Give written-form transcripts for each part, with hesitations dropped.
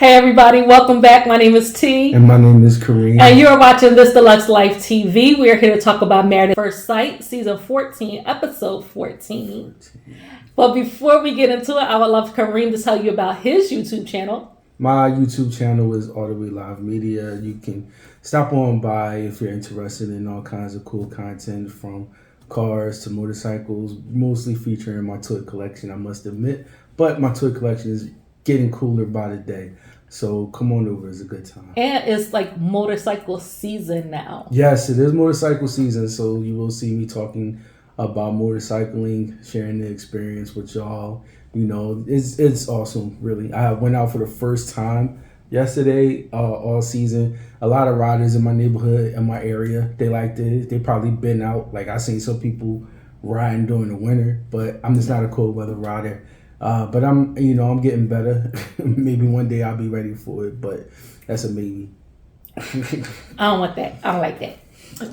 Hey everybody, welcome back. My name is T. And my name is Kareem. And you are watching This Deluxe Life TV. We are here to talk about Married at First Sight, Season 14, Episode 14. But before we get into it, I would love Kareem to tell you about his YouTube channel. My YouTube channel is All the Way Live Media. You can stop on by if you're interested in all kinds of cool content from cars to motorcycles, mostly featuring my toy collection, I must admit. But my toy collection is getting cooler by the day. So come on over, it's a good time. And it's like motorcycle season now. Yes, it is motorcycle season, so you will see me talking about motorcycling, sharing the experience with y'all. You know, it's awesome, really. I went out for the first time yesterday, all season. A lot of riders in my neighborhood, in my area, they liked it. They probably been out. Like I seen some people riding during the winter, but I'm just not a cold weather rider. But I'm getting better. Maybe one day I'll be ready for it, but that's a maybe. I don't want that. I don't like that.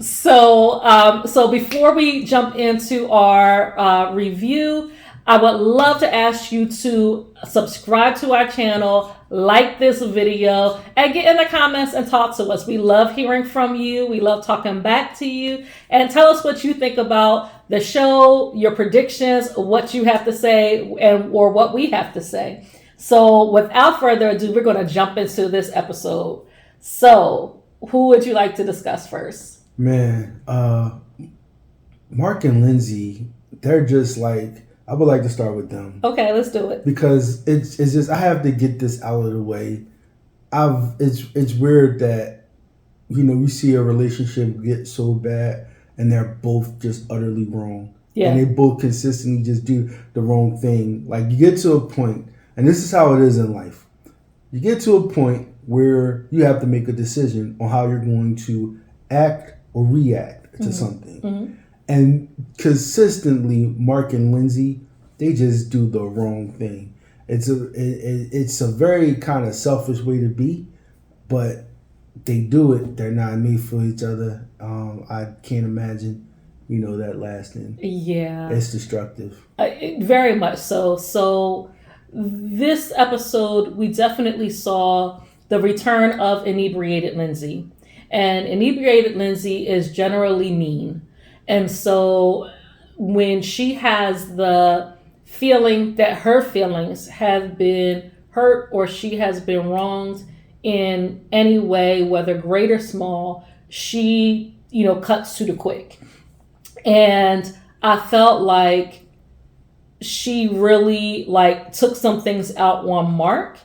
So before we jump into our review, I would love to ask you to subscribe to our channel, like this video, and get in the comments and talk to us. We love hearing from you. We love talking back to you. And tell us what you think about the show, your predictions, what you have to say, or what we have to say. So without further ado, we're going to jump into this episode. So who would you like to discuss first? Man, Mark and Lindsey, they're just like, I would like to start with them. Okay, let's do it. Because it's just, I have to get this out of the way. It's weird that, you see a relationship get so bad and they're both just utterly wrong. Yeah. And they both consistently just do the wrong thing. Like you get to a point, and this is how it is in life. You get to a point where you have to make a decision on how you're going to act or react to something. Mm-hmm. And consistently, Mark and Lindsey, they just do the wrong thing. It's a very kind of selfish way to be, but they do it. They're not made for each other. I can't imagine, that lasting. Yeah. It's destructive. Very much so. So this episode, we definitely saw the return of inebriated Lindsey. And inebriated Lindsey is generally mean. And so when she has the feeling that her feelings have been hurt or she has been wronged in any way, whether great or small, she, cuts to the quick. And I felt like she really took some things out on Mark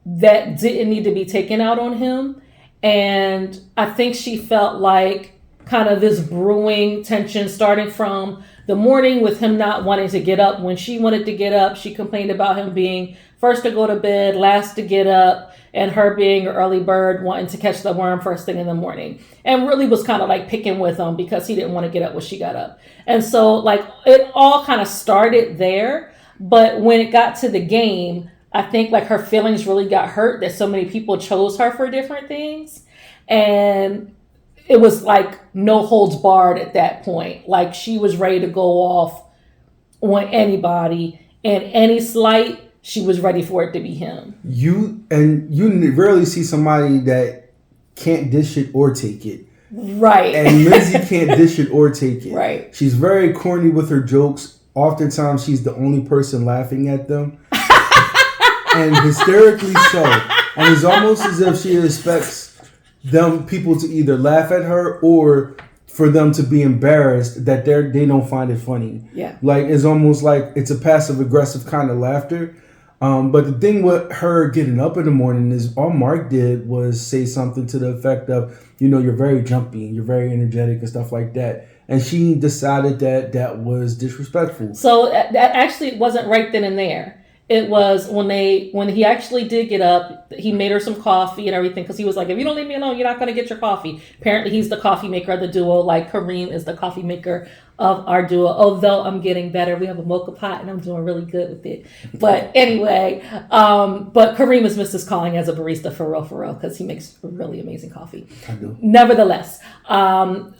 that didn't need to be taken out on him. And I think she felt like kind of this brewing tension starting from the morning with him not wanting to get up. When she wanted to get up, she complained about him being first to go to bed, last to get up, and her being an early bird wanting to catch the worm first thing in the morning. And really was kind of picking with him because he didn't want to get up when she got up. And so it all kind of started there. But when it got to the game, I think her feelings really got hurt that so many people chose her for different things. And it was no holds barred at that point. She was ready to go off on anybody, and any slight, she was ready for it to be him. You rarely see somebody that can't dish it or take it. Right. And Lindsey can't dish it or take it. Right. She's very corny with her jokes. Oftentimes, she's the only person laughing at them. And hysterically so. And it's almost as if she expects people to either laugh at her or for them to be embarrassed that they don't find it funny. Yeah. It's almost like it's a passive aggressive kind of laughter. But the thing with her getting up in the morning is all Mark did was say something to the effect of, you're very jumpy and you're very energetic and stuff like that. And she decided that was disrespectful. So that actually wasn't right then and there. It was when he actually did get up, he made her some coffee and everything because he was like, if you don't leave me alone, you're not going to get your coffee. Apparently, he's the coffee maker of the duo, Kareem is the coffee maker of our duo. Although I'm getting better. We have a mocha pot and I'm doing really good with it. But anyway, but Kareem is Mrs. Calling as a barista for real, because he makes really amazing coffee. I do. Nevertheless,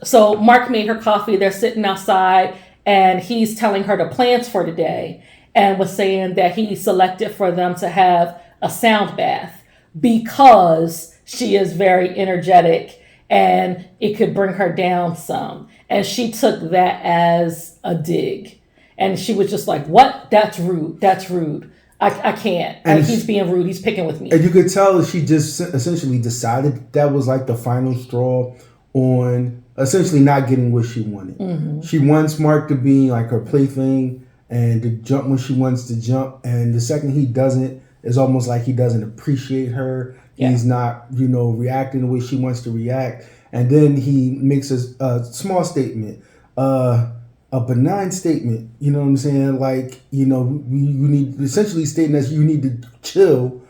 so Mark made her coffee. They're sitting outside and he's telling her the plans for the day. And was saying that he selected for them to have a sound bath because she is very energetic and it could bring her down some. And she took that as a dig. And she was just like, what? That's rude. That's rude. I can't. And he's being rude. He's picking with me. And you could tell that she just essentially decided that was like the final straw on essentially not getting what she wanted. Mm-hmm. She wants Mark to be like her plaything and to jump when she wants to jump. And the second he doesn't, it's almost like he doesn't appreciate her. Yeah. He's not, reacting the way she wants to react. And then he makes a small statement, a benign statement. You know what I'm saying? Like, you need, essentially stating that you need to chill.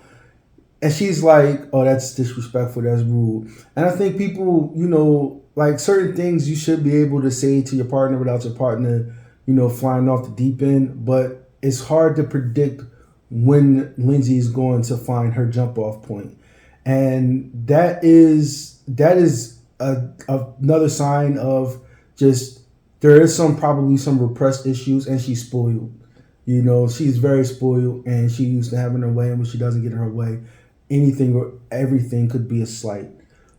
And she's like, oh, that's disrespectful. That's rude. And I think people, like certain things you should be able to say to your partner without your partner, flying off the deep end. But it's hard to predict when Lindsey is going to find her jump off point. And that is another sign of just there is probably some repressed issues, and she's spoiled. She's very spoiled, and she used to having her way, and when she doesn't get her way, anything or everything could be a slight.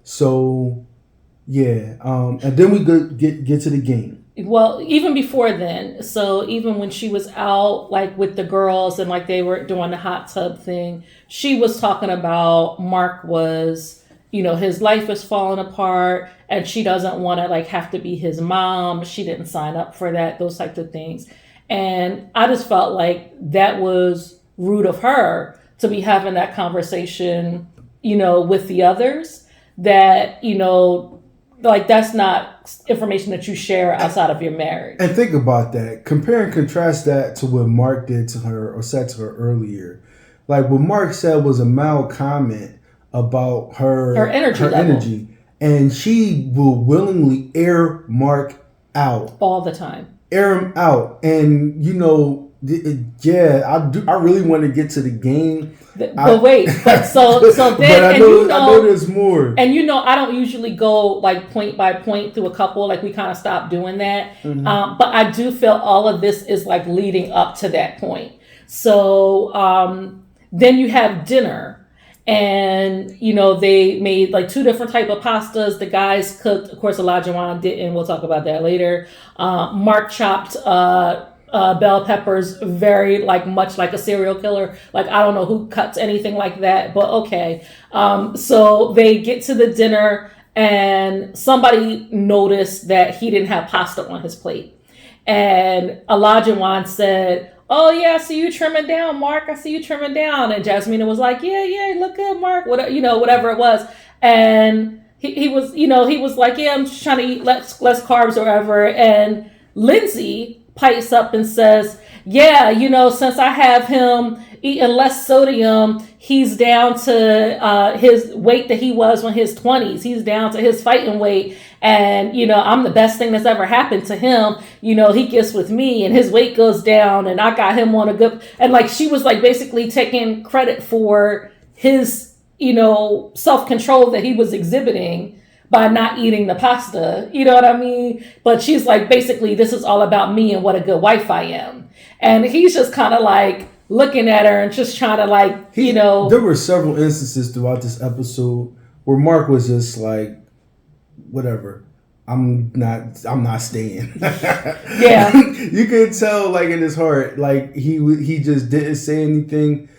So, yeah. And then we get to the game. Well, even before then, so even when she was out like with the girls and like they were doing the hot tub thing, she was talking about Mark was, his life is falling apart and she doesn't want to like have to be his mom. She didn't sign up for that, those types of things. And I just felt like that was rude of her to be having that conversation, with the others that, like that's not information that you share outside of your marriage. And think about that. Compare and contrast that to what Mark did to her or said to her earlier. Like what Mark said was a mild comment about her energy. And she will willingly air Mark out. All the time. Air him out. And, I really want to get to the game. But wait, so then, but I know there's more. And I don't usually go like point by point through a couple. Like we kind of stopped doing that. Mm-hmm. But I do feel all of this is like leading up to that point. So then you have dinner, and they made like two different type of pastas. The guys cooked, of course. Elijah Wan didn't. We'll talk about that later. Mark chopped bell peppers very much like a serial killer. Like I don't know who cuts anything like that, but okay. So they get to the dinner and somebody noticed that he didn't have pasta on his plate. And Elijah Wan said, oh yeah, I see you trimming down, Mark. I see you trimming down. And Jasmina was like, yeah, look good, Mark. Whatever it was. And he was like, yeah, I'm just trying to eat less carbs or whatever. And Lindsey pipes up and says, yeah, since I have him eating less sodium, he's down to his weight that he was when his 20s. He's down to his fighting weight. And, I'm the best thing that's ever happened to him. He gets with me and his weight goes down and I got him on a good, and like, she was like basically taking credit for his, self-control that he was exhibiting by not eating the pasta, you know what I mean? But she's like, basically, this is all about me and what a good wife I am. And he's just kind of like looking at her and just trying to There were several instances throughout this episode where Mark was just like, whatever, I'm not staying. Yeah. You could tell like in his heart, like he just didn't say anything.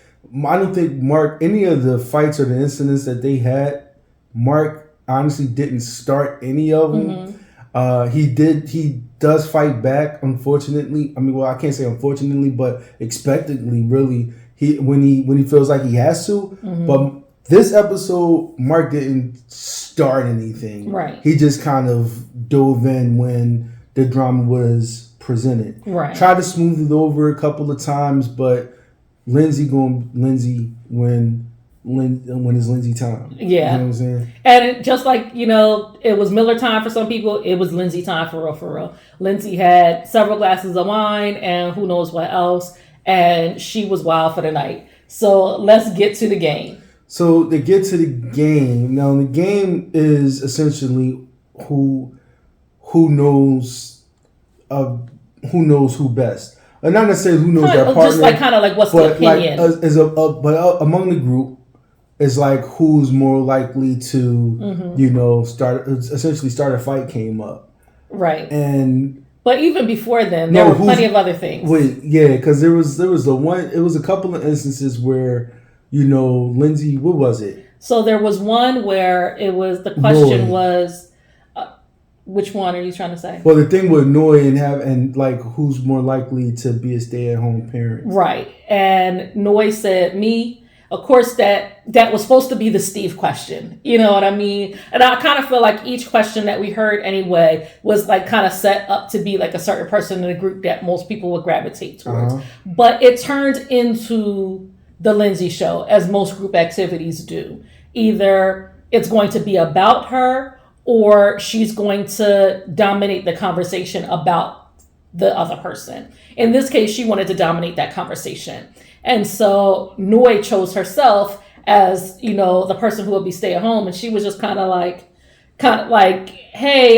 I don't think Mark, any of the fights or the incidents that they had, Mark honestly didn't start any of them. Mm-hmm. He does fight back, unfortunately. I mean, well, I can't say unfortunately, but expectantly, really. When he feels like he has to. Mm-hmm. But this episode, Mark didn't start anything. Right. He just kind of dove in when the drama was presented. Right. Tried to smooth it over a couple of times, but Lindsey when it's Lindsey time. Yeah. You know what I'm saying? And just like, it was Miller time for some people, it was Lindsey time for real. Lindsey had several glasses of wine and who knows what else, and she was wild for the night. So let's get to the game. So to get to the game, now the game is essentially who knows who best. Not necessarily who knows their partner. Just like kind of like what's the opinion. But among the group, it's like who's more likely to, essentially start a fight came up. Right. And but even before then, there were plenty of other things. Because there was the one. It was a couple of instances where, Lindsey, what was it? So there was one where it was the question was, which one are you trying to say? Well, the thing with Noy and who's more likely to be a stay-at-home parent, right? And Noy said me. Of course, that was supposed to be the Steve question. You know what I mean? And I kind of feel like each question that we heard anyway was like kind of set up to be like a certain person in the group that most people would gravitate towards. But it turned into the Lindsey show, as most group activities do. Either it's going to be about her or she's going to dominate the conversation about the other person. In this case, she wanted to dominate that conversation. And so Noy chose herself as, the person who would be stay at home. And she was just kind of like, hey,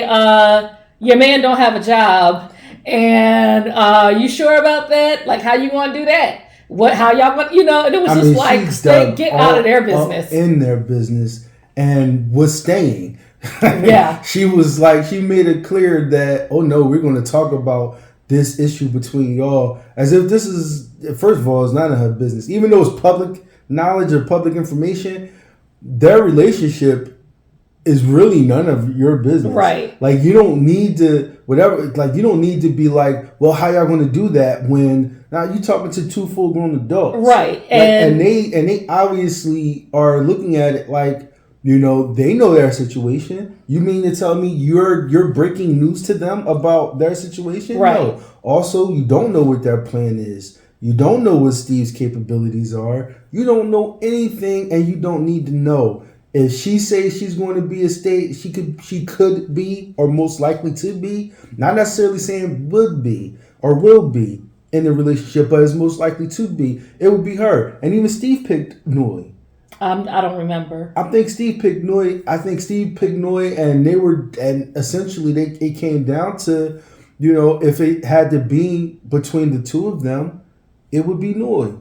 your man don't have a job. And you sure about that? Like, how you want to do that? How y'all want, and it was get out of their business. In their business and was staying. Yeah. She was she made it clear that, oh no, we're going to talk about this issue between y'all, as if this is, first of all, it's none of her business. Even though it's public knowledge or public information, their relationship is really none of your business. Right. You don't need to, you don't need to be like, well, how y'all going to do that when, now you talking to two full grown adults. Right. And they obviously are looking at it like, they know their situation. You mean to tell me you're breaking news to them about their situation? Right. No. Also, you don't know what their plan is. You don't know what Steve's capabilities are. You don't know anything, and you don't need to know. If she says she's going to be a state, she could be, or most likely to be, not necessarily saying would be or will be in the relationship, but is most likely to be, it would be her. And even Steve picked Noy. I don't remember. I think Steve picked Noy. And essentially it came down to, if it had to be between the two of them, it would be Noy.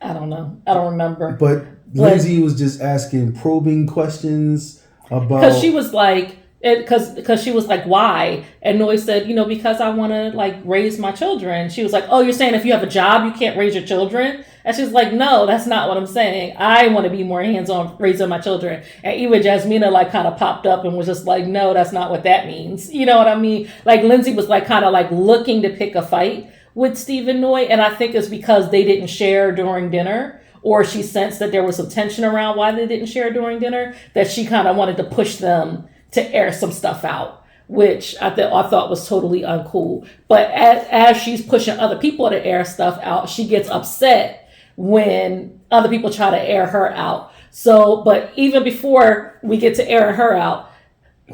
I don't know. I don't remember. But Lindsey was just asking probing questions about, because she was like, because she was like, why? And Noy said, because I want to raise my children. She was like, oh, you're saying if you have a job, you can't raise your children? And she's like, no, that's not what I'm saying. I want to be more hands-on raising my children. And even Jasmina kind of popped up and was just like, no, that's not what that means. You know what I mean? Lindsey was kind of looking to pick a fight with Steve and Noy. And I think it's because they didn't share during dinner, or she sensed that there was some tension around why they didn't share during dinner, that she kind of wanted to push them to air some stuff out, which I thought was totally uncool. But as she's pushing other people to air stuff out, she gets upset when other people try to air her out. So, but even before we get to air her out,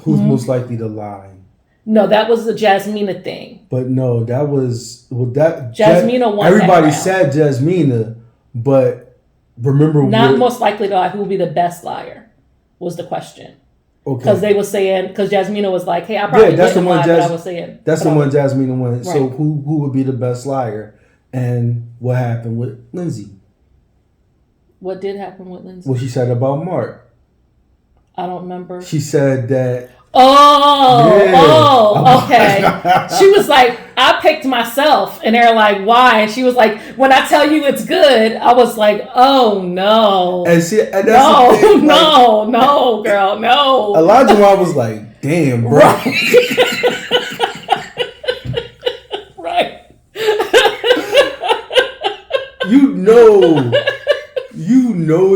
who's most likely to lie? No, that was the Jasmina thing. But no, that was Jasmina won. Everybody said Jasmina, but remember, most likely to lie. Who will be the best liar? Was the question. Okay. Because they were saying, because Jasmina was like, hey, I probably didn't lie, but I was saying. That's the one Jasmina won. Right. So who would be the best liar? And what happened with Lindsey? What did happen with Lindsey? What she said about Mark. I don't remember. She said that. Okay. She was like, I picked myself. And they're like, why? And she was like, when I tell you it's good, I was like, oh no. And no, girl, no. Elijah was like, damn, bro. Right.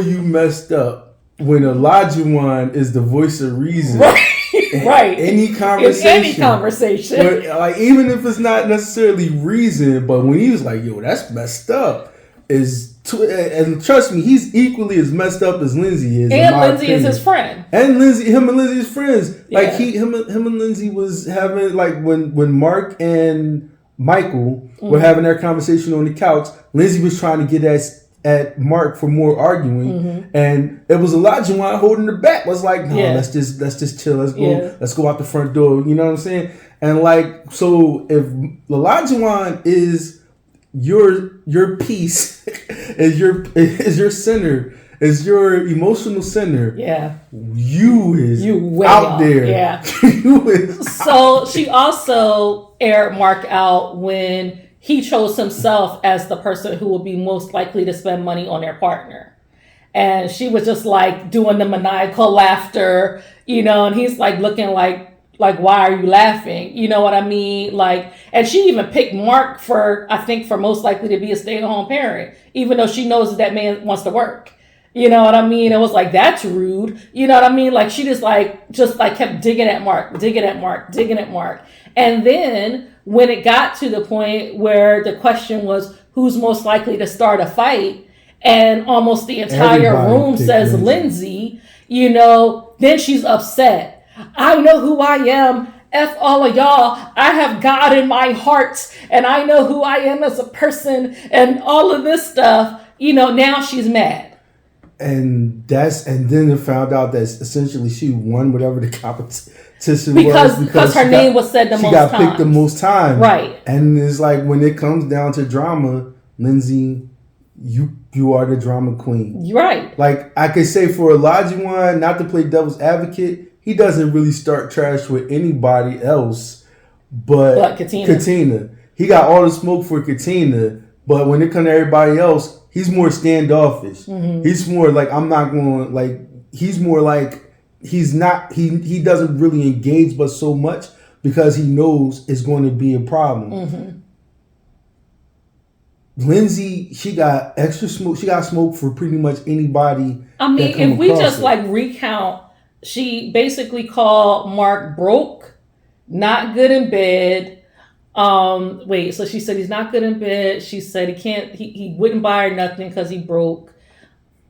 You messed up when Elijah is the voice of reason. Right. Any conversation. But, even if it's not necessarily reason, but when he was like, yo, that's messed up, and trust me, he's equally as messed up as Lindsey is. And Lindsey is his friend. And him and Lindsey is friends. Yeah. Him and Lindsey was having, when Mark and Michael were having their conversation on the couch, Lindsey was trying to get at Mark for more arguing, and it was Elijah holding her back. Was like, no, let's just chill. Let's go out the front door. You know what I'm saying? And so if Elijah is your piece, is your center, Yeah. your emotional center, Yeah. you way out off. there. Yeah. You is So she also aired Mark out when he chose himself as the person who would be most likely to spend money on their partner. And she was just like doing the maniacal laughter, and he's like looking like why are you laughing? You know what I mean? Like, and she even picked Mark for most likely to be a stay-at-home parent, even though she knows that man wants to work. You know what I mean? It was like, that's rude. You know what I mean? Like, she just kept digging at Mark, digging at Mark, digging at Mark. And then when it got to the point where the question was who's most likely to start a fight, and almost the entire Everybody room picked says Lindsey, then she's upset. I know who I am. F all of y'all. I have God in my heart, and I know who I am as a person, and all of this stuff. Now she's mad. And then it found out that essentially she won whatever the competition was because her name was said the most times. She got picked the most times. Right. And it's like when it comes down to drama, Lindsey, you are the drama queen. Right. Like I could say for Olajuwon, not to play devil's advocate, he doesn't really start trash with anybody else but Katina. He got all the smoke for Katina, but when it comes to everybody else, he's more standoffish. Mm-hmm. He's more like he's more like he's not he doesn't really engage but so much because he knows it's going to be a problem. Mm-hmm. Lindsey, she got extra smoke. She got smoke for pretty much anybody. I mean, if we just recount, she basically called Mark broke, not good in bed. So she said he's not good in bed. She said he wouldn't buy her nothing because he broke.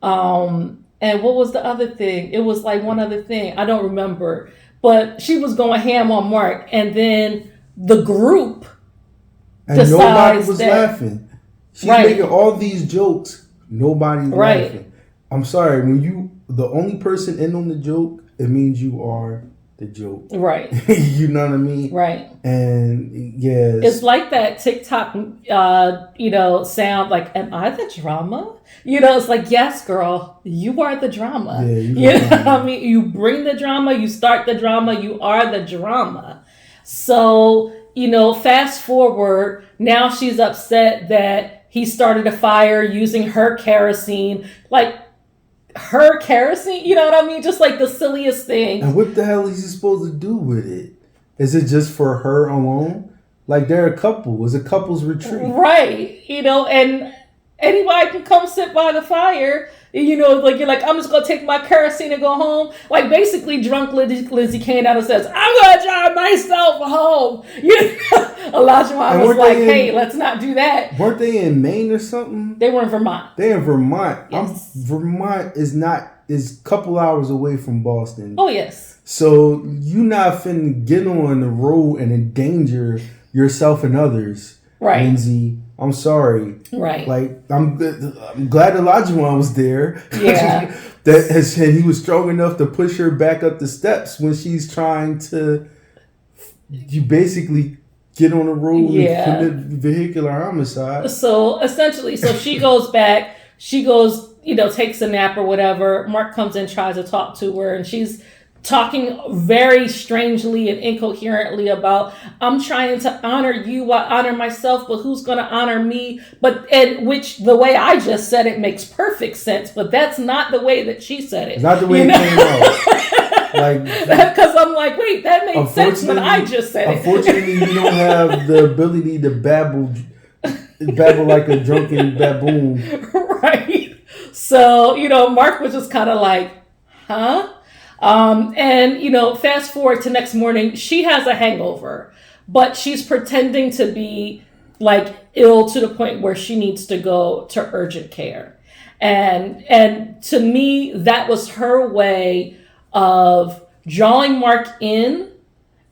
And what was the other thing? It was like one other thing. I don't remember. But she was going ham on Mark. And then the group decides nobody was laughing. She's right. making all these jokes. Nobody's right. laughing. I'm sorry. When the only person in on the joke, it means you are the joke. Right. You know what I mean? Right. And yes. It's like that TikTok, sound like, am I the drama? It's like, yes, girl, you are the drama. Yeah, you know what I mean? You bring the drama, you start the drama, you are the drama. So, fast forward, now she's upset that he started a fire using her kerosene. Like, her kerosene, you know what I mean? Just like the silliest thing. And what the hell is he supposed to do with it? Is it just for her alone? Like they're a couple. It's a couple's retreat. Right. And anybody can come sit by the fire. Like you're like, I'm just going to take my kerosene and go home. Like basically drunk Lindsey came out and says, I'm going to drive myself home. Olajuwon was like, hey, let's not do that. Weren't they in Maine or something? They were in Vermont. They're in Vermont. Yes. Vermont is a couple hours away from Boston. Oh, yes. So you not finna get on the road and endanger yourself and others. Right. Lindsey, I'm sorry. Right. Like, I'm glad Olajuwon was there. Yeah. And he was strong enough to push her back up the steps when she's trying to basically get on the road and commit vehicular homicide. So essentially, she goes back, takes a nap or whatever. Mark comes in, tries to talk to her, and she's talking very strangely and incoherently about, I'm trying to honor you, I honor myself, but who's going to honor me? Which the way I just said it makes perfect sense, but that's not the way that she said it. It's not the way it came out. Because I'm like, wait, that made sense when I just said it. Unfortunately, you don't have the ability to babble like a drunken baboon. Right. So, Mark was just kind of like, huh? Fast forward to next morning, she has a hangover, but she's pretending to be like ill to the point where she needs to go to urgent care. And to me, that was her way of drawing Mark in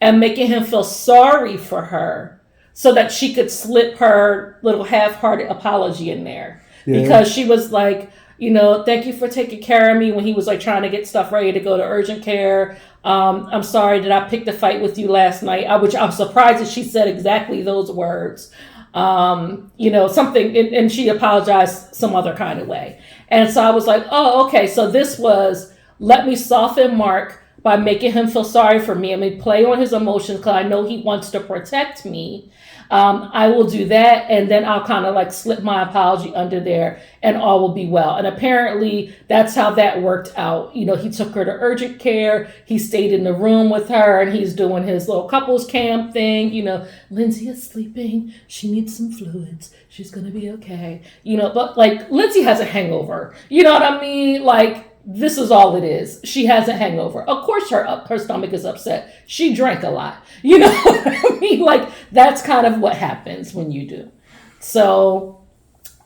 and making him feel sorry for her so that she could slip her little half-hearted apology in there. Yeah. Because she was like, thank you for taking care of me when he was like trying to get stuff ready to go to urgent care. I'm sorry that I picked a fight with you last night, which I'm surprised that she said exactly those words. Something, and she apologized some other kind of way. And so I was like, oh, okay, so this was, let me soften Mark by making him feel sorry for me and me play on his emotions because I know he wants to protect me. I will do that, and then I'll kind of like slip my apology under there, and all will be well. And apparently, that's how that worked out. You know, he took her to urgent care. He stayed in the room with her, and he's doing his little couples cam thing. You know, Lindsey is sleeping. She needs some fluids. She's gonna be okay. You know, but like Lindsey has a hangover. You know what I mean? Like, this is all it is. She has a hangover. Of course, her stomach is upset. She drank a lot. You know what I mean? Like, that's kind of what happens when you do. So,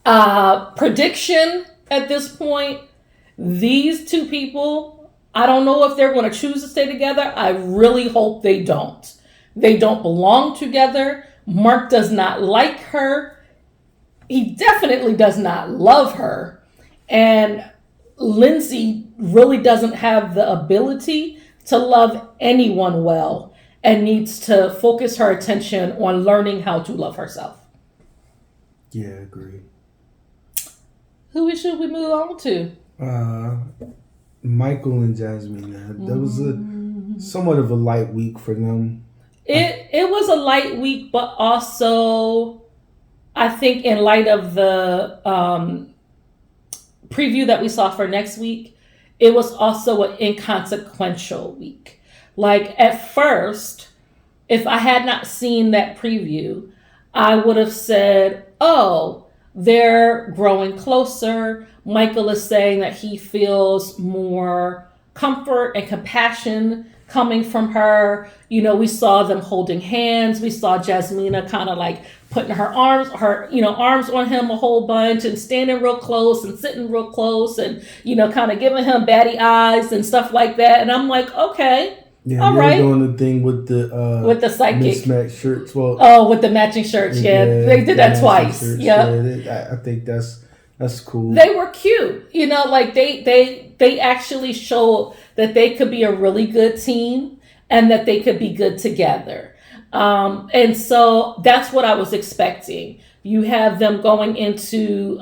prediction at this point, these two people, I don't know if they're going to choose to stay together. I really hope they don't. They don't belong together. Mark does not like her. He definitely does not love her. And Lindsey really doesn't have the ability to love anyone well and needs to focus her attention on learning how to love herself. Yeah, I agree. Who should we move on to? Michael and Jasmine. That was somewhat of a light week for them. It was a light week, but also I think in light of the preview that we saw for next week, it was also an inconsequential week. Like, at first, if I had not seen that preview, I would have said, oh, they're growing closer. Michael is saying that he feels more comfort and compassion coming from her. You know, we saw them holding hands. We saw Jasmina kind of like putting her arms on him a whole bunch and standing real close and sitting real close and, you know, kind of giving him batty eyes and stuff like that. And I'm like, okay, all right. Doing the thing with the psychic mismatched shirts. Well, with the matching shirts. Yeah, they did that twice. Yeah, I think that's cool. They were cute. You know, like they actually showed that they could be a really good team and that they could be good together. And so that's what I was expecting. You have them going into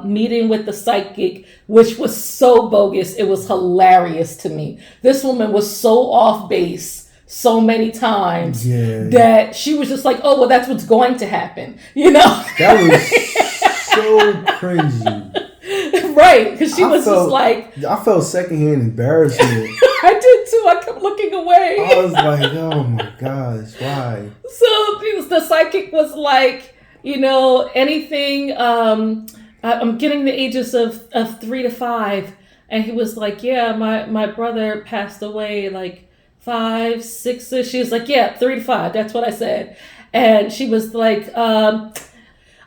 meeting with the psychic, which was so bogus. It was hilarious to me. This woman was so off base so many times that she was just like, oh, well, that's what's going to happen. You know? That was so crazy. Right, because she was just like... I felt secondhand embarrassment. I did too. I kept looking away. I was like, oh my gosh, why? So the psychic was like, you know, anything... I'm getting the ages of 3 to 5. And he was like, yeah, my brother passed away like 5, 6. She was like, yeah, 3 to 5. That's what I said. And she was like...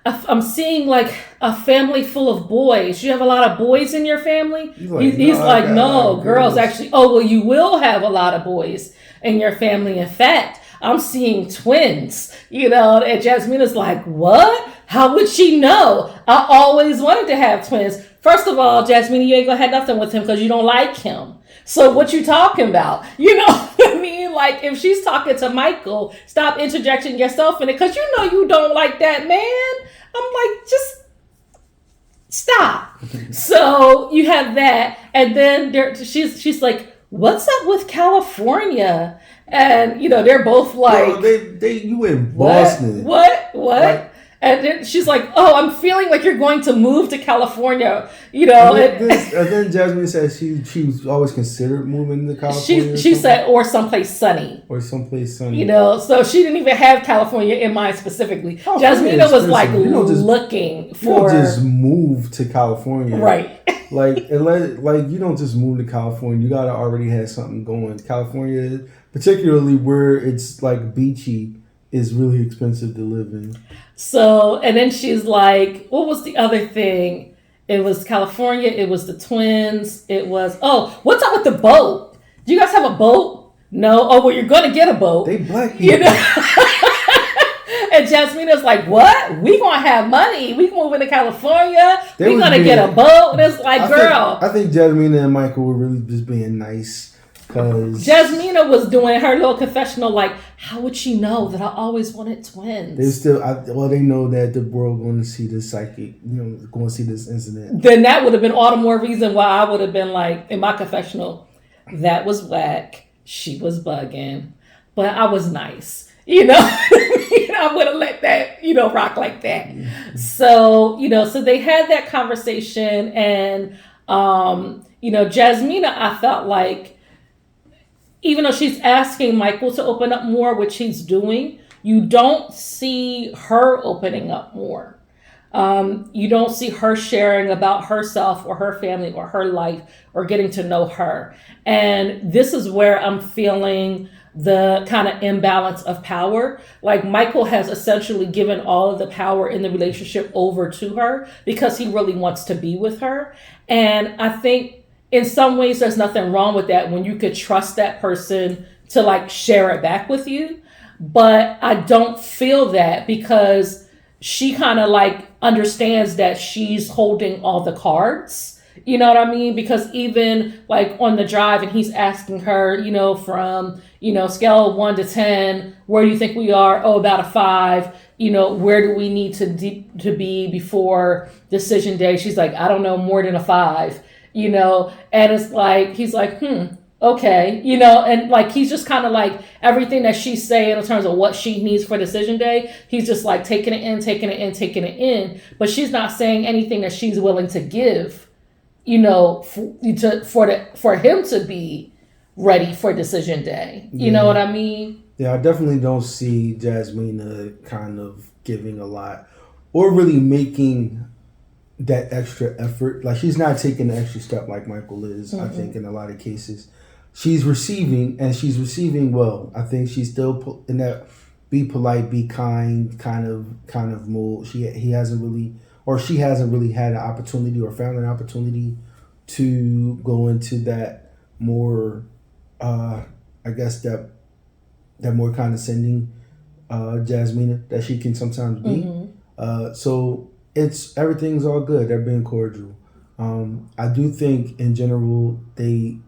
I'm seeing like a family full of boys. You have a lot of boys in your family? He's like, no, girls actually. Oh, well, you will have a lot of boys in your family. In fact, I'm seeing twins, you know, and Jasmina's like, what? How would she know? I always wanted to have twins. First of all, Jasmina, you ain't gonna have nothing with him because you don't like him. So what you talking about? You know what I mean? Like, if she's talking to Michael, stop interjecting yourself in it because you know you don't like that man. I'm like, just stop. So you have that. And then she's like, what's up with California? And, you know, they're both like... you in Boston. What? Like, and then she's like, oh, I'm feeling like you're going to move to California, you know. And then Jasmine said she was always considered moving to California. She said, or someplace sunny. You know, so she didn't even have California in mind specifically. Jasmina was like looking for... You don't just move to California. Right. Like you don't just move to California. You got to already have something going. California, particularly where it's like beachy, is really expensive to live in. So, and then she's like, what was the other thing? It was California. It was the twins. It was, what's up with the boat? Do you guys have a boat? No. Oh, well, you're going to get a boat. They black people. You know? And Jasmina's like, what? We going to have money. We moving to California. We going to get a boat. And it's like, girl. I think Jasmina and Michael were really just being nice Because Jasmina was doing her little confessional, like, how would she know that I always wanted twins? they know that the world going to see this psychic, going to see this incident. Then that would have been all the more reason why I would have been like, in my confessional, that was whack. She was bugging, but I was nice, I would have let that, rock like that. Mm-hmm. So, so they had that conversation, and, Jasmina, I felt like, even though she's asking Michael to open up more, which he's doing, you don't see her opening up more. You don't see her sharing about herself or her family or her life or getting to know her. And this is where I'm feeling the kind of imbalance of power. Like, Michael has essentially given all of the power in the relationship over to her because he really wants to be with her. And I think in some ways there's nothing wrong with that when you could trust that person to like share it back with you. But I don't feel that because she kind of like understands that she's holding all the cards. You know what I mean? Because even like on the drive, and he's asking her, from, scale of 1 to 10, where do you think we are? Oh, about a 5. Where do we need to be before decision day? She's like, I don't know, more than a 5, and it's like, he's like, okay, and like, he's just kind of like everything that she's saying in terms of what she needs for decision day. He's just like taking it in, but she's not saying anything that she's willing to give, for him to be ready for decision day. You know what I mean? Yeah, I definitely don't see Jasmina kind of giving a lot or really making that extra effort. Like, she's not taking the extra step like Michael is. Mm-hmm. I think in a lot of cases she's receiving well. I think she's still in that be polite, be kind kind of mood. She hasn't really had an opportunity or found an opportunity to go into that more I guess that more condescending Jasmina that she can sometimes be. Mm-hmm. So everything's all good. They're being cordial. I do think in general they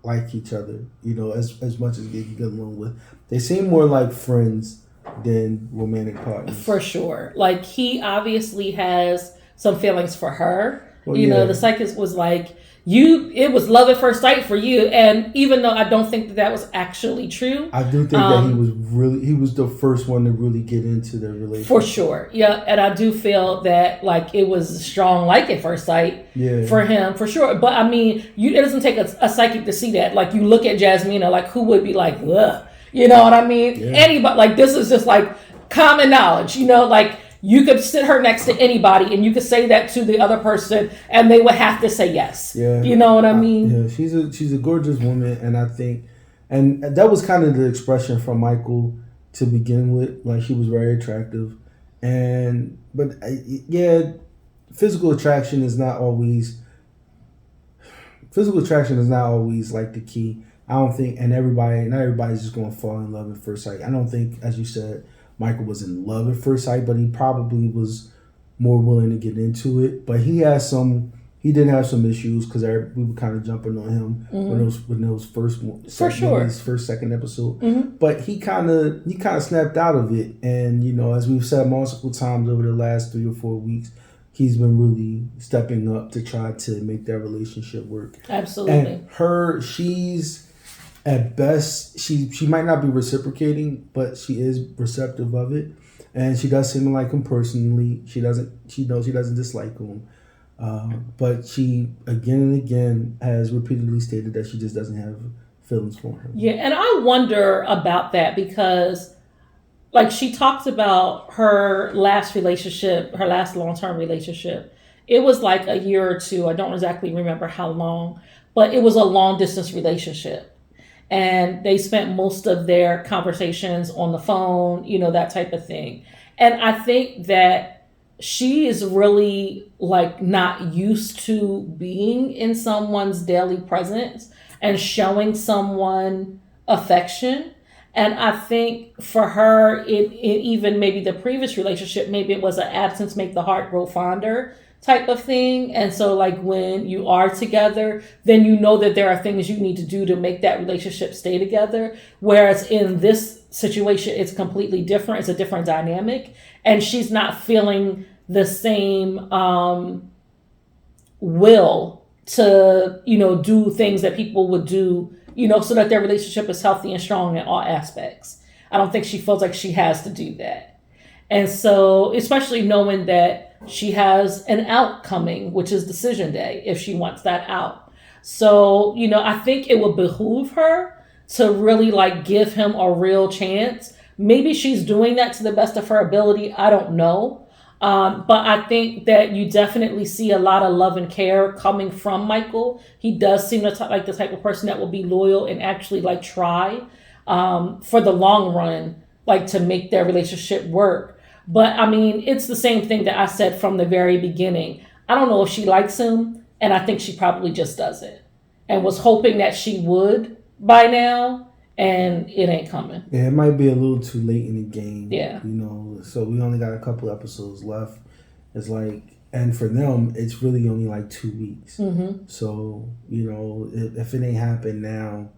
like each other, as much as they can get along with. They seem more like friends than romantic partners. For sure. Like, he obviously has some feelings for her. Well, the psychic was like, it was love at first sight for you. And even though I don't think that was actually true, I do think that he was the first one to really get into their relationship. For sure. Yeah. And I do feel that like it was strong like at first sight for him, for sure. But I mean, it doesn't take a psychic to see that. Like, you look at Jasmina, like, who would be like, ugh, you know what I mean? Yeah. Anybody, like, this is just like common knowledge, like, you could sit her next to anybody and you could say that to the other person and they would have to say yes. Yeah. You know what I mean? Yeah, she's a gorgeous woman, and I think, and that was kind of the expression from Michael to begin with. Like, she was very attractive, but physical attraction is not always like the key. I don't think, and not everybody's just going to fall in love at first sight. I don't think, as you said, Michael was in love at first sight, but he probably was more willing to get into it. But he did have some issues because we were kind of jumping on him when those first second episode. Mm-hmm. But he kind of snapped out of it, and as we've said multiple times over the last 3 or 4 weeks, he's been really stepping up to try to make that relationship work. Absolutely. And she's at best, she might not be reciprocating, but she is receptive of it, and she does seem to like him personally. She knows she doesn't dislike him, but she again and again has repeatedly stated that she just doesn't have feelings for him. Yeah, and I wonder about that because, like, she talked about her last long-term relationship. It was like a year or two. I don't exactly remember how long, but it was a long-distance relationship. And they spent most of their conversations on the phone, that type of thing. And I think that she is really like not used to being in someone's daily presence and showing someone affection. And I think for her, it even maybe the previous relationship, maybe it was an absence make the heart grow fonder type of thing. And so like when you are together, then you know that there are things you need to do to make that relationship stay together. Whereas in this situation, it's completely different. It's a different dynamic. And she's not feeling the same will to, do things that people would do, so that their relationship is healthy and strong in all aspects. I don't think she feels like she has to do that. And so, especially knowing that she has an out coming, which is decision day, if she wants that out. So, I think it would behoove her to really like give him a real chance. Maybe she's doing that to the best of her ability. I don't know. But I think that you definitely see a lot of love and care coming from Michael. He does seem like the type of person that will be loyal and actually like try for the long run, like to make their relationship work. But I mean, it's the same thing that I said from the very beginning. I don't know if she likes him, and I think she probably just doesn't, and was hoping that she would by now. And it ain't coming. Yeah, it might be a little too late in the game. Yeah. So we only got a couple episodes left. It's like, and for them, it's really only like 2 weeks. Mm-hmm. So, if it ain't happened now,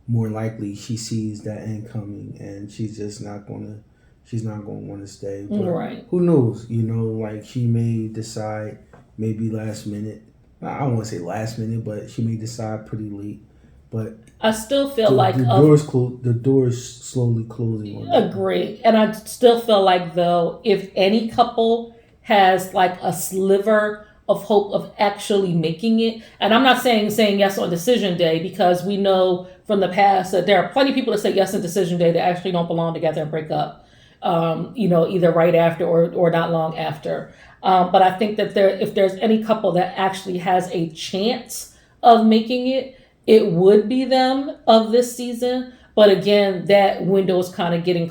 more likely she sees that end coming and she's not going to want to stay. But right. Who knows? Like she may decide maybe last minute. I don't want to say last minute, but she may decide pretty late. But I still feel like the door's slowly closing on that. Agree. And I still feel like, though, if any couple has like a sliver of hope of actually making it, and I'm not saying yes on decision day, because we know from the past that there are plenty of people that say yes on decision day that actually don't belong together and break up, either right after or not long after. But I think that if there's any couple that actually has a chance of making it, it would be them of this season. But again, that window is kind of getting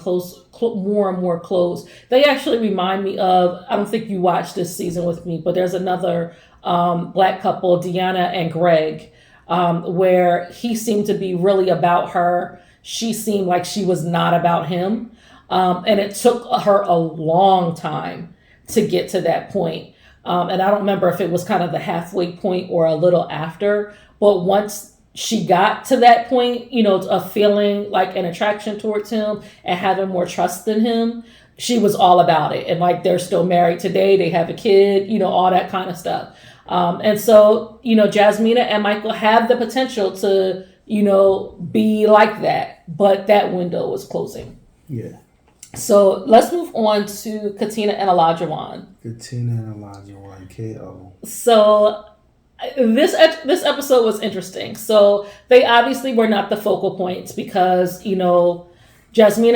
more and more closed. They actually remind me of, I don't think you watched this season with me, but there's another Black couple, Deanna and Greg, where he seemed to be really about her. She seemed like she was not about him. And it took her a long time to get to that point. And I don't remember if it was kind of the halfway point or a little after, but once she got to that point, of feeling like an attraction towards him and having more trust in him, she was all about it. And like, they're still married today. They have a kid, all that kind of stuff. And so, Jasmina and Michael have the potential to, be like that, but that window is closing. Yeah. So let's move on to Katina and Olajuwon. Katina and Olajuwon, KO. So this episode was interesting. So they obviously were not the focal points because, Jasmina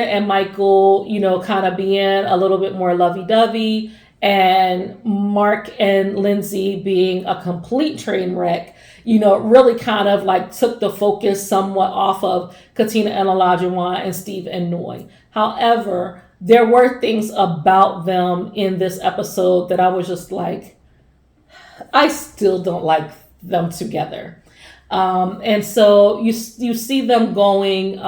and Michael, kind of being a little bit more lovey-dovey, and Mark and Lindsey being a complete train wreck, really kind of like took the focus somewhat off of Katina and Olajuwon and Steve and Noi. However, there were things about them in this episode that I was just like, I still don't like them together. And so you see them going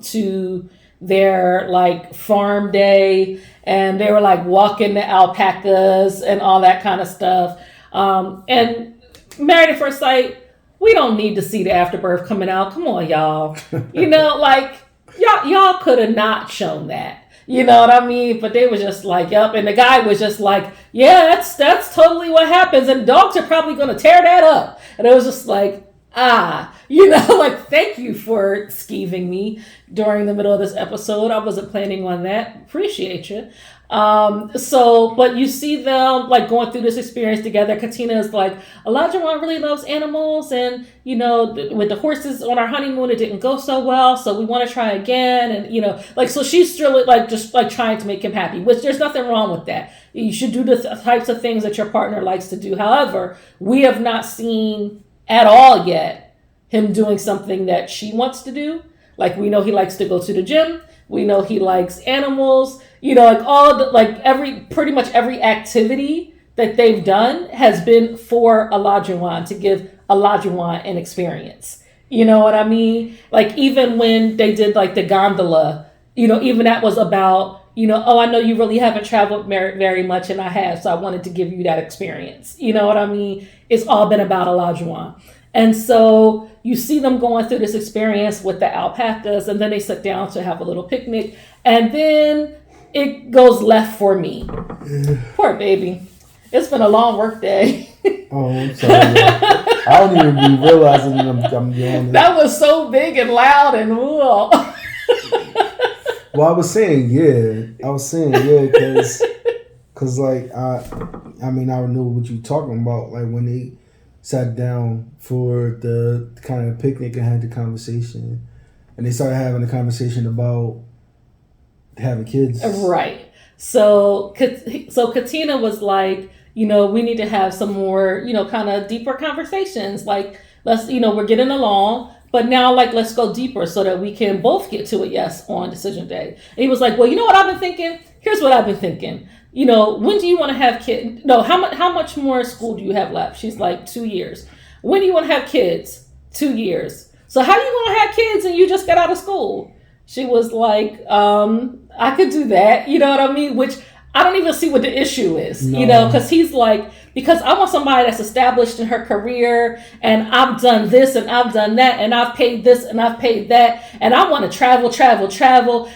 to their like farm day, and they were like walking the alpacas and all that kind of stuff. And Married at First Sight, we don't need to see the afterbirth coming out. Come on, y'all. Like y'all could have not shown that. You know what I mean? But they were just like, yup. And the guy was just like, yeah, that's totally what happens. And dogs are probably going to tear that up. And it was just like, like, thank you for skeeving me during the middle of this episode. I wasn't planning on that. Appreciate you. But you see them like going through this experience together. Katina is like, Olajuwon really loves animals, and with the horses on our honeymoon, it didn't go so well, so we want to try again. And so she's still like just like trying to make him happy, which there's nothing wrong with that. You should do the types of things that your partner likes to do. However, we have not seen at all yet him doing something that she wants to do. Like, we know he likes to go to the gym. We know he likes animals. Pretty much every activity that they've done has been for Olajuwon, to give Olajuwon an experience. You know what I mean? Like, even when they did like the gondola, even that was about, oh, I know you really haven't traveled very much, and I have, so I wanted to give you that experience. You know what I mean? It's all been about Olajuwon. And so you see them going through this experience with the alpacas, and then they sit down to have a little picnic, and then it goes left for me. Poor baby. It's been a long work day. Oh, I'm sorry. I don't even be realizing that I'm doing it. That was so big and loud and whoa. Well, I was saying, because like, I know what you're talking about. Like when they sat down for the kind of picnic and had the conversation, and they started having a conversation about having kids. Right. So Katina was like, we need to have some more, kind of deeper conversations. Like, let's, we're getting along, but now, like, let's go deeper so that we can both get to a yes on decision day. And he was like, well, you know what I've been thinking? Here's what I've been thinking. When do you want to have kids? No, how much more school do you have left? She's like, 2 years. When do you want to have kids? 2 years. So how you going to have kids and you just got out of school? She was like, I could do that. You know what I mean? Which I don't even see what the issue is, because he's like, because I want somebody that's established in her career, and I've done this and I've done that, and I've paid this and I've paid that, and I want to travel.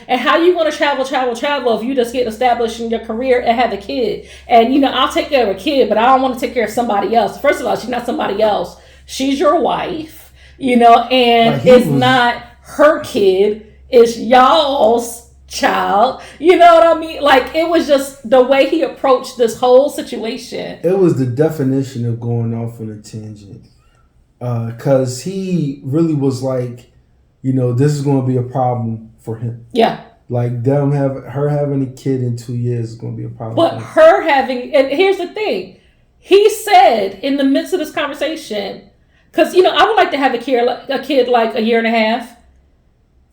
And how you want to travel if you just get established in your career and have a kid? And, I'll take care of a kid, but I don't want to take care of somebody else. First of all, she's not somebody else. She's your wife, and it's not her kid. It's y'all's child. You know what I mean? Like, it was just the way he approached this whole situation. It was the definition of going off on a tangent. Because he really was like, this is going to be a problem for him. Yeah. Like, her having a kid in 2 years is going to be a problem. But her having, and here's the thing. He said in the midst of this conversation, because, I would like to have a kid like a year and a half.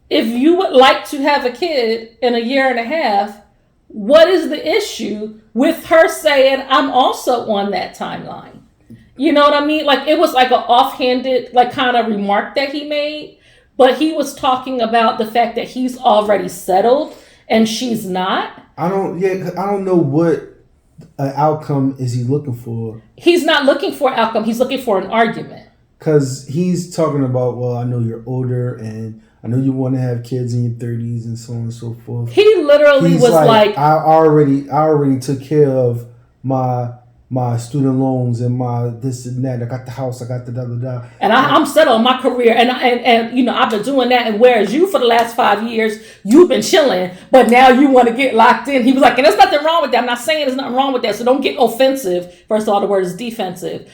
If you would like to have a kid in a year and a half, what is the issue with her saying, I'm also on that timeline? You know what I mean? Like, it was like an offhanded, like, kind of remark that he made, but he was talking about the fact that he's already settled and she's not. I don't know what outcome is he looking for. He's not looking for an outcome. He's looking for an argument. Because he's talking about, well, I know you're older and I know you want to have kids in your 30s and so on and so forth. He literally was like, I already took care of my student loans and my this and that. I got the house. I got the da. And I'm settled in my career, and I've been doing that. And whereas you, for the last 5 years, you've been chilling, but now you want to get locked in. He was like, and there's nothing wrong with that. I'm not saying there's nothing wrong with that. So don't get offensive. First of all, the word is defensive.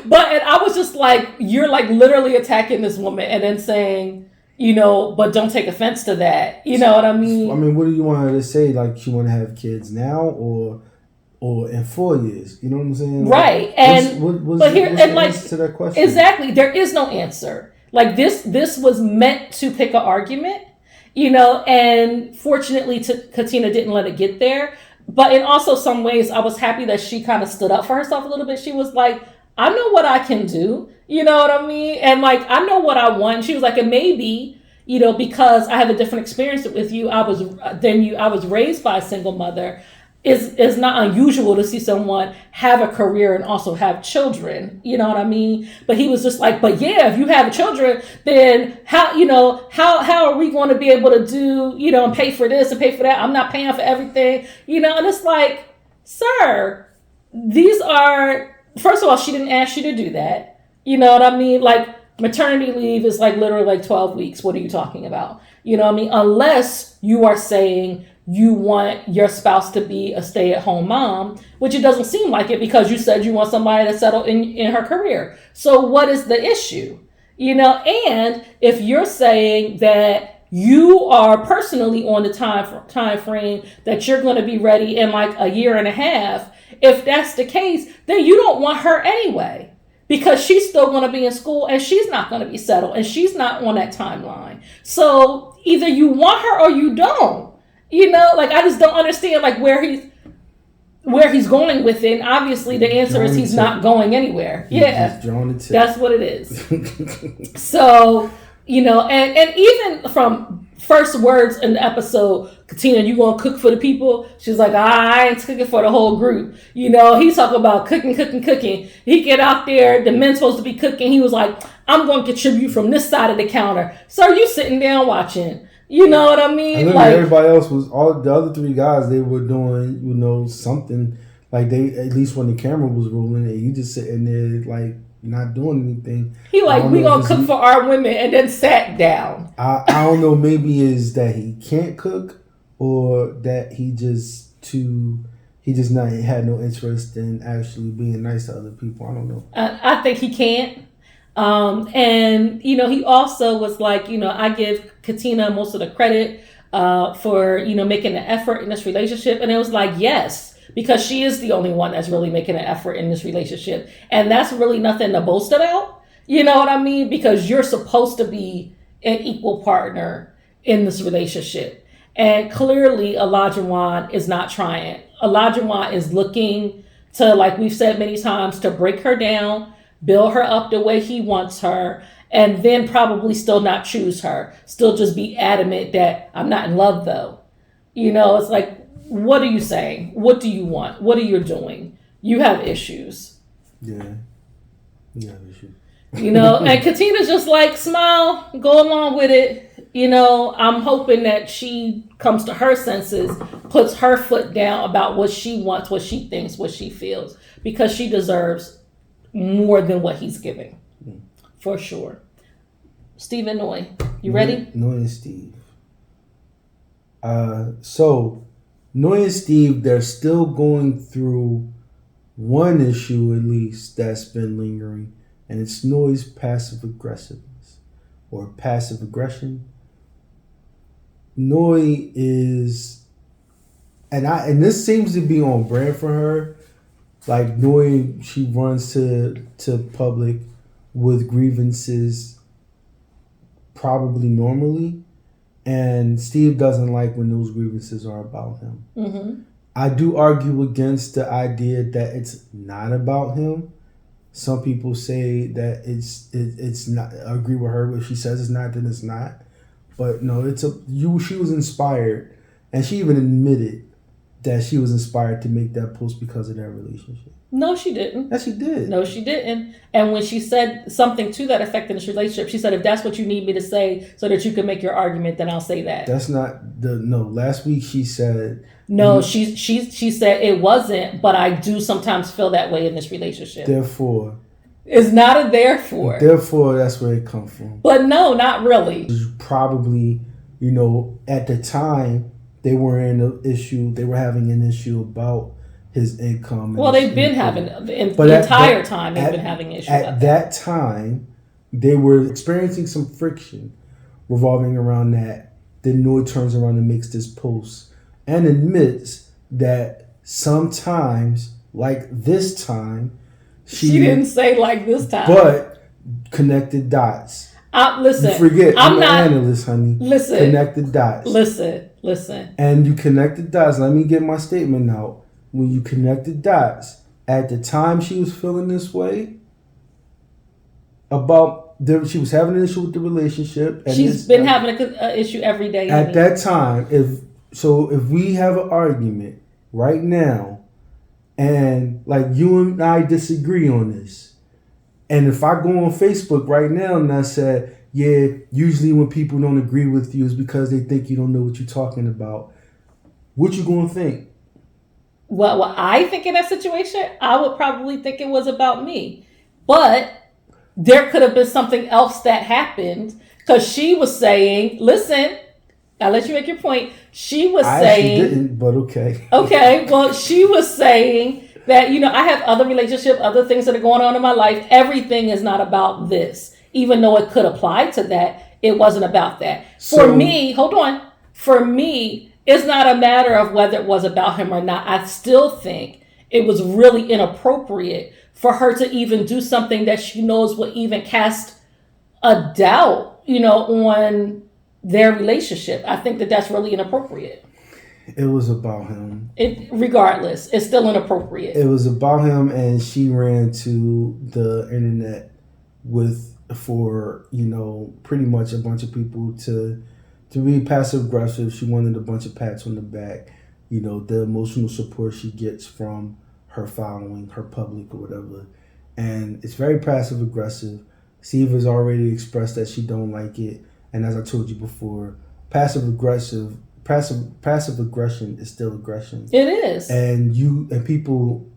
But and I was just like, you're like literally attacking this woman, and then saying, but don't take offense to that. You know what I mean? I mean, what do you want her to say? Like, she want to have kids now or in 4 years? You know what I'm saying? Right. Like, and what's but here the and like answer to that question? Exactly, there is no answer. Like this was meant to pick an argument, and fortunately, Katina didn't let it get there. But in also some ways, I was happy that she kind of stood up for herself a little bit. She was like, I know what I can do. You know what I mean? And like, I know what I want. She was like, and maybe, because I have a different experience with you, I was raised by a single mother. It's not unusual to see someone have a career and also have children. You know what I mean? But he was just like, but yeah, if you have children, then how are we going to be able to do, and pay for this and pay for that? I'm not paying for everything, and it's like, sir, these are, first of all, she didn't ask you to do that. You know what I mean? Like, maternity leave is like literally like 12 weeks. What are you talking about? You know what I mean? Unless you are saying you want your spouse to be a stay-at-home mom, which it doesn't seem like it because you said you want somebody to settle in her career. So what is the issue? And if you're saying that you are personally on the time frame that you're going to be ready in like a year and a half, if that's the case, then you don't want her anyway, because she's still going to be in school and she's not going to be settled and she's not on that timeline. So either you want her or you don't. Like, I just don't understand like where he's going with it. And obviously the answer is he's not going anywhere. That's what it is. So, and even from first words in the episode, Katina, you gonna cook for the people? She's like, I ain't cooking for the whole group. You know, he's talking about cooking. He get out there, the men's supposed to be cooking. He was like, I'm gonna contribute from this side of the counter. So you sitting down watching. You know what I mean? And like, everybody else was, all the other three guys, they were doing, you know, something. Like they, at least when the camera was rolling, and you just sitting there like not doing anything. He like, we gonna cook for our women, and then sat down. I don't know, maybe is that he can't cook, or that he just not had no interest in actually being nice to other people. I don't know. I think he can't. And you know, he also was like, you know, I give Katina most of the credit for, you know, making an effort in this relationship, and it was like, yes, because she is the only one that's really making an effort in this relationship, and that's really nothing to boast about. You know what I mean? Because you're supposed to be an equal partner in this relationship. And clearly, Olajuwon is not trying. Olajuwon is looking to, like we've said many times, to break her down, build her up the way he wants her, and then probably still not choose her. Still just be adamant that I'm not in love, though. You know, it's like, what are you saying? What do you want? What are you doing? You have issues. Yeah. You have issues. You know, and Katina's just like, smile, go along with it. You know, I'm hoping that she comes to her senses, puts her foot down about what she wants, what she thinks, what she feels, because she deserves more than what he's giving, for sure. Steve and Noy, you ready? Noy and Steve. So Noy and Steve, they're still going through one issue at least that's been lingering, and it's Noy's passive aggressiveness or passive aggression. Noy is, and this seems to be on brand for her. Like Noy, she runs to public with grievances probably normally, and Steve doesn't like when those grievances are about him. Mm-hmm. I do argue against the idea that it's not about him. Some people say that it's not. I agree with her, but if she says it's not, then it's not. But no, she was inspired, and she even admitted that she was inspired to make that post because of that relationship. No, she didn't. Yes, she did. No, she didn't. And when she said something to that effect in this relationship, she said, if that's what you need me to say so that you can make your argument, then I'll say that. That's not last week she said. No, she said it wasn't, but I do sometimes feel that way in this relationship. Therefore. It's not a therefore. Therefore, that's where it comes from. But no, not really. Probably, you know, at the time they were in an issue. They were having an issue about his income. Well, they've been having the entire time. They've been having issues. At that time, they were experiencing some friction revolving around that. Then Noy turns around and makes this post and admits that sometimes, like this time, she didn't say like this time, but connected dots. Listen, you forget. I'm an not analyst, honey. Listen, connected dots. Listen. And you connected dots. Let me get my statement out. When you connected dots, at the time she was feeling this way she was having an issue with the relationship. And she's been having an issue every day. At that time, if we have an argument right now, and like you and I disagree on this, and if I go on Facebook right now and I say, yeah, usually when people don't agree with you is because they think you don't know what you're talking about, what you gonna think? Well, what I think in that situation, I would probably think it was about me. But there could have been something else that happened, because she was saying, listen, I'll let you make your point. She was saying... I didn't, but okay. Okay, well, she was saying that, you know, I have other relationships, other things that are going on in my life. Everything is not about this. Even though it could apply to that, it wasn't about that. For me, it's not a matter of whether it was about him or not. I still think it was really inappropriate for her to even do something that she knows will even cast a doubt, you know, on their relationship. I think that that's really inappropriate. It was about him. Regardless, it's still inappropriate. It was about him, and she ran to the internet for, you know, pretty much a bunch of people to To be passive aggressive, she wanted a bunch of pats on the back. You know, the emotional support she gets from her following, her public or whatever. And it's very passive aggressive. Steve has already expressed that she don't like it. And as I told you before, passive aggression is still aggression. It is. And people,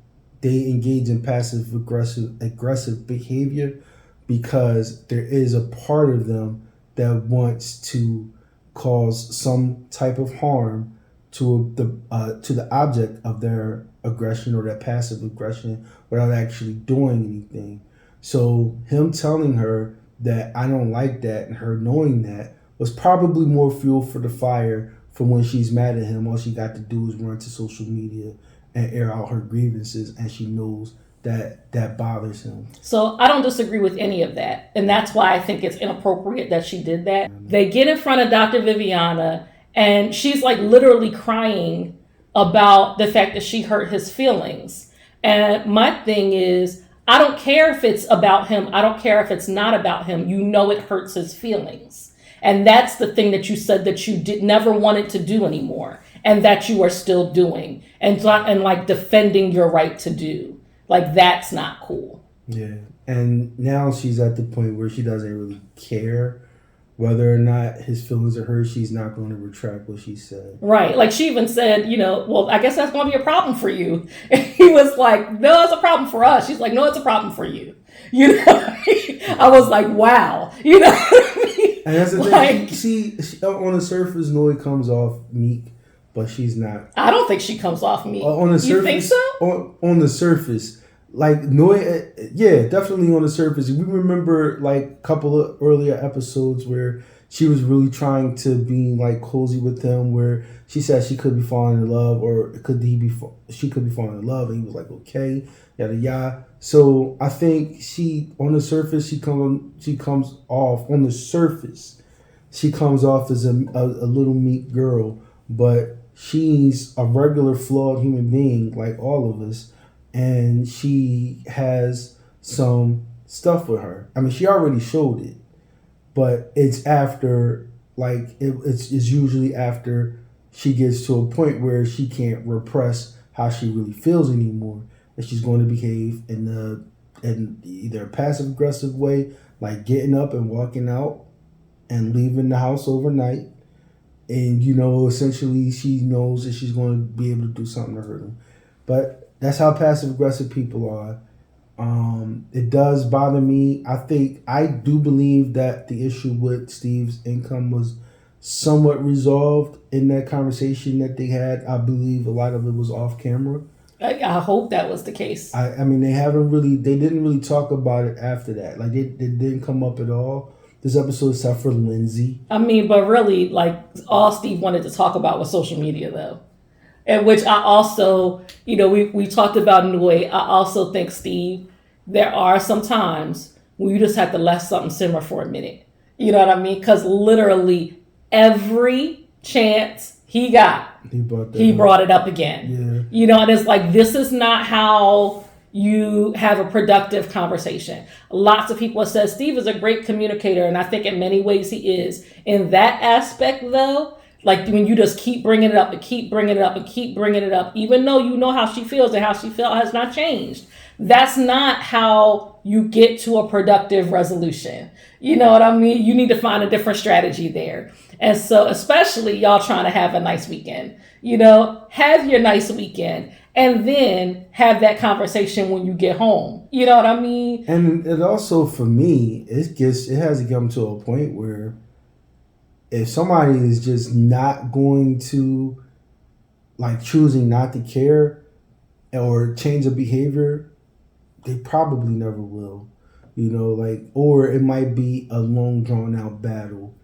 they engage in passive aggressive behavior because there is a part of them that wants to cause some type of harm to the object of their aggression or their passive aggression without actually doing anything. So him telling her that I don't like that and her knowing that was probably more fuel for the fire for when she's mad at him. All she got to do is run to social media and air out her grievances, and she knows that bothers him. So I don't disagree with any of that. And that's why I think it's inappropriate that she did that. They get in front of Dr. Viviana and she's like literally crying about the fact that she hurt his feelings. And my thing is, I don't care if it's about him. I don't care if it's not about him. You know it hurts his feelings. And that's the thing that you said that you never wanted to do anymore. And that you are still doing. And like defending your right to do. Like, that's not cool. Yeah. And now she's at the point where she doesn't really care whether or not his feelings are hurt. She's not going to retract what she said. Right. Like, she even said, well, I guess that's going to be a problem for you. And he was like, no, it's a problem for us. She's like, no, it's a problem for you. I was like, wow. And that's the thing. She on the surface, Noe comes off meek. But she's not. I don't think she comes off meek. On the surface, you think so? On the surface, like Noe, yeah, definitely on the surface. We remember like a couple of earlier episodes where she was really trying to be like cozy with him, where she said she could be falling in love, or she could be falling in love, and he was like, okay, yada yada. So I think on the surface she comes off as a little meek girl, but she's a regular flawed human being like all of us, and she has some stuff with her. I mean, she already showed it, but it's after, like, it's usually after she gets to a point where she can't repress how she really feels anymore, and she's going to behave in either a passive aggressive way, like getting up and walking out and leaving the house overnight. And, essentially she knows that she's going to be able to do something to hurt him. But that's how passive-aggressive people are. It does bother me. I do believe that the issue with Steve's income was somewhat resolved in that conversation that they had. I believe a lot of it was off camera. I hope that was the case. I mean, they didn't really talk about it after that. Like, it didn't come up at all. This episode is set for Lindsey. I mean, but really, like, all Steve wanted to talk about was social media, though. And which I also, we talked about Noe. I also think, Steve, there are some times when you just have to let something simmer for a minute. You know what I mean? Because literally every chance he got, he brought it up again. Yeah. And it's like, this is not how you have a productive conversation. Lots of people have said Steve is a great communicator, and I think in many ways he is. In that aspect, though, like when you just keep bringing it up and keep bringing it up and keep bringing it up, even though you know how she feels and how she felt has not changed, that's not how you get to a productive resolution. You know what I mean? You need to find a different strategy there. And so especially y'all trying to have a nice weekend, have your nice weekend. And then have that conversation when you get home. You know what I mean? And it also, for me, it has to come to a point where if somebody is just not going to, like, choosing not to care or change their behavior, they probably never will. Or it might be a long, drawn out battle.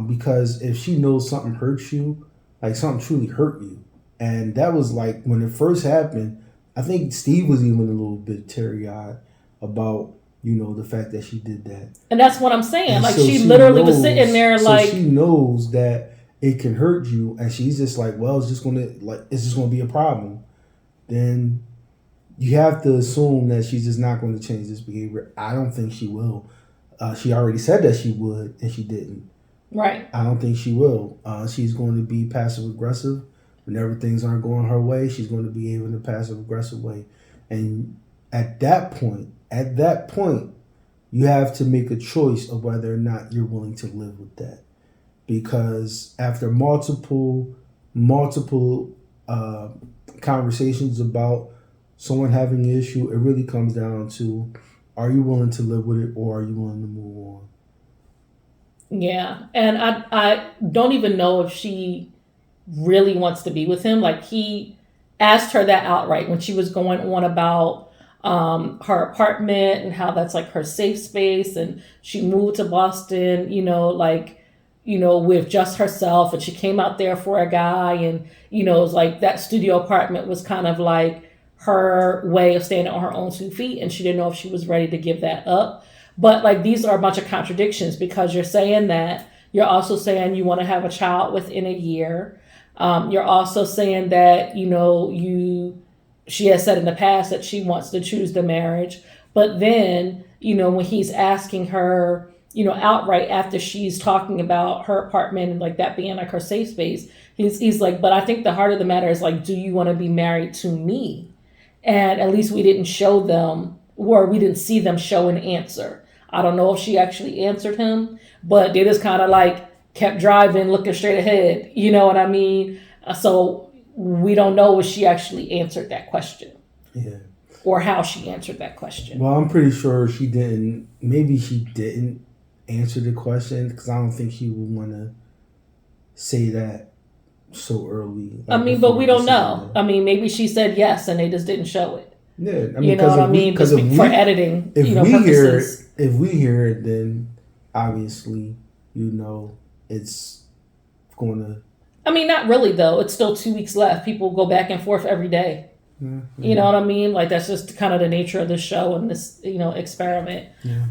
Because if she knows something hurts you, like something truly hurt you, and that was like when it first happened, I think Steve was even a little bit teary-eyed about, the fact that she did that. And that's what I'm saying. And like, so she literally was sitting there like... So she knows that it can hurt you, and she's just like, well, it's just going to be a problem. Then you have to assume that she's just not going to change this behavior. I don't think she will. She already said that she would, and she didn't. Right. I don't think she will. She's going to be passive aggressive. Whenever things aren't going her way, she's going to behave in a passive aggressive way. And at that point, you have to make a choice of whether or not you're willing to live with that. Because after multiple conversations about someone having an issue, it really comes down to, are you willing to live with it, or are you willing to move on? Yeah. And I don't even know if she really wants to be with him. Like, he asked her that outright when she was going on about her apartment and how that's like her safe space, and she moved to Boston, with just herself, and she came out there for a guy, and it was like that studio apartment was kind of like her way of standing on her own 2 feet, and she didn't know if she was ready to give that up. But like, these are a bunch of contradictions, because you're saying that, you're also saying you want to have a child within a year. You're also saying that, she has said in the past that she wants to choose the marriage. But then, when he's asking her, outright, after she's talking about her apartment and like that being like her safe space, he's like, but I think the heart of the matter is like, do you want to be married to me? And at least we didn't show them, or we didn't see them show an answer. I don't know if she actually answered him, but they just kind of like kept driving, looking straight ahead. You know what I mean? So we don't know if she actually answered that question. Yeah. Or how she answered that question. Well, I'm pretty sure she didn't. Maybe she didn't answer the question, because I don't think she would want to say that so early. Like, but we don't know. Maybe she said yes and they just didn't show it. Yeah, you know what I mean? Because for editing, purposes. If we hear it, then obviously, it's going to. Not really though. It's still 2 weeks left. People go back and forth every day. Mm-hmm. You know what I mean? Like, that's just kind of the nature of the show and this, experiment. Yeah.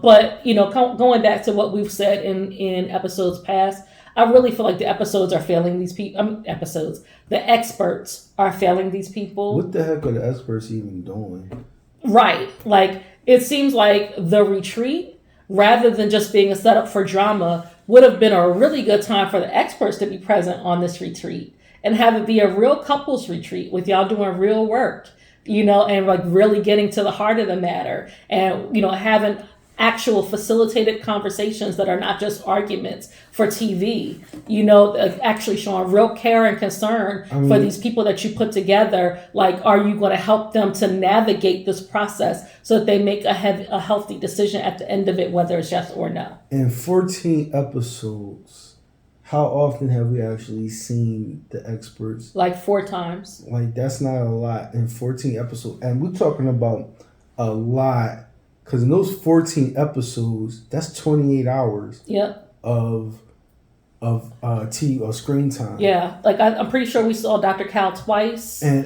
But going back to what we've said in episodes past, I really feel like the episodes are failing these people. The experts are failing these people. What the heck are the experts even doing? Right. Like, it seems like the retreat, rather than just being a setup for drama, would have been a really good time for the experts to be present on this retreat and have it be a real couples retreat with y'all doing real work, and like really getting to the heart of the matter, and, having actual facilitated conversations that are not just arguments for TV, actually showing real care and concern for these people that you put together. Like, are you going to help them to navigate this process so that they make a healthy decision at the end of it, whether it's yes or no? In 14 episodes, how often have we actually seen the experts? Like 4 times. Like, that's not a lot in 14 episodes. And we're talking about a lot, because in those 14 episodes, that's 28 hours of TV or screen time. Yeah, like I'm pretty sure we saw Dr. Cal twice. And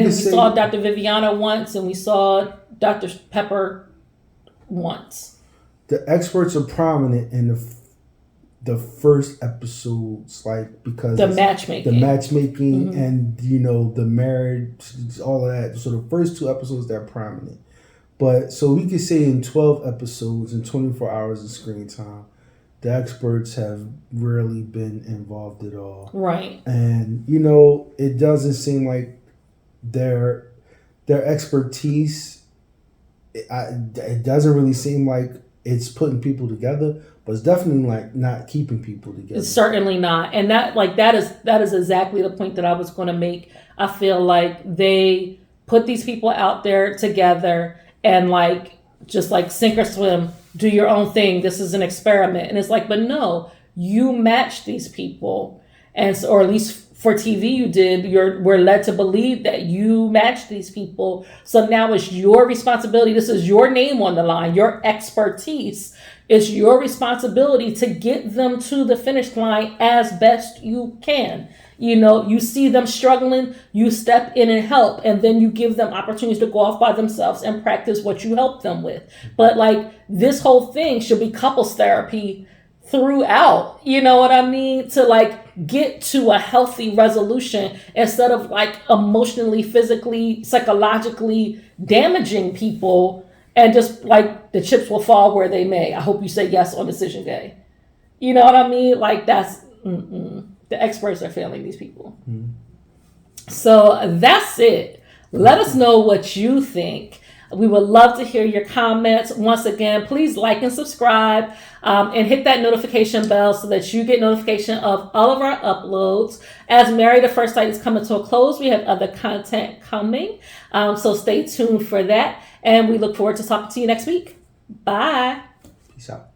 we saw Dr. Viviana once, and we saw Dr. Pepper once. The experts are prominent in the first episodes, like, because the matchmaking mm-hmm. and the marriage, all of that. So the first 2 episodes, they're prominent. But so we could say in 12 episodes and 24 hours of screen time, the experts have rarely been involved at all. Right. And it doesn't seem like their expertise. It doesn't really seem like it's putting people together, but it's definitely like not keeping people together. It's certainly not. And that is exactly the point that I was going to make. I feel like they put these people out there together and like, just like sink or swim, do your own thing. This is an experiment. And it's like, but no, you match these people. And so, or at least for TV you did, we're led to believe that you matched these people. So now it's your responsibility. This is your name on the line, your expertise. It's your responsibility to get them to the finish line as best you can. You see them struggling, you step in and help, and then you give them opportunities to go off by themselves and practice what you help them with. But like, this whole thing should be couples therapy throughout, you know what I mean? To like get to a healthy resolution instead of like emotionally, physically, psychologically damaging people, and just like the chips will fall where they may. I hope you say yes on decision day. You know what I mean? Like that's the experts are failing these people. Mm-hmm. So that's it. Let us know what you think. We would love to hear your comments. Once again, please like and subscribe and hit that notification bell so that you get notification of all of our uploads. As Married at First Sight is coming to a close, we have other content coming. So stay tuned for that. And we look forward to talking to you next week. Bye. Peace out.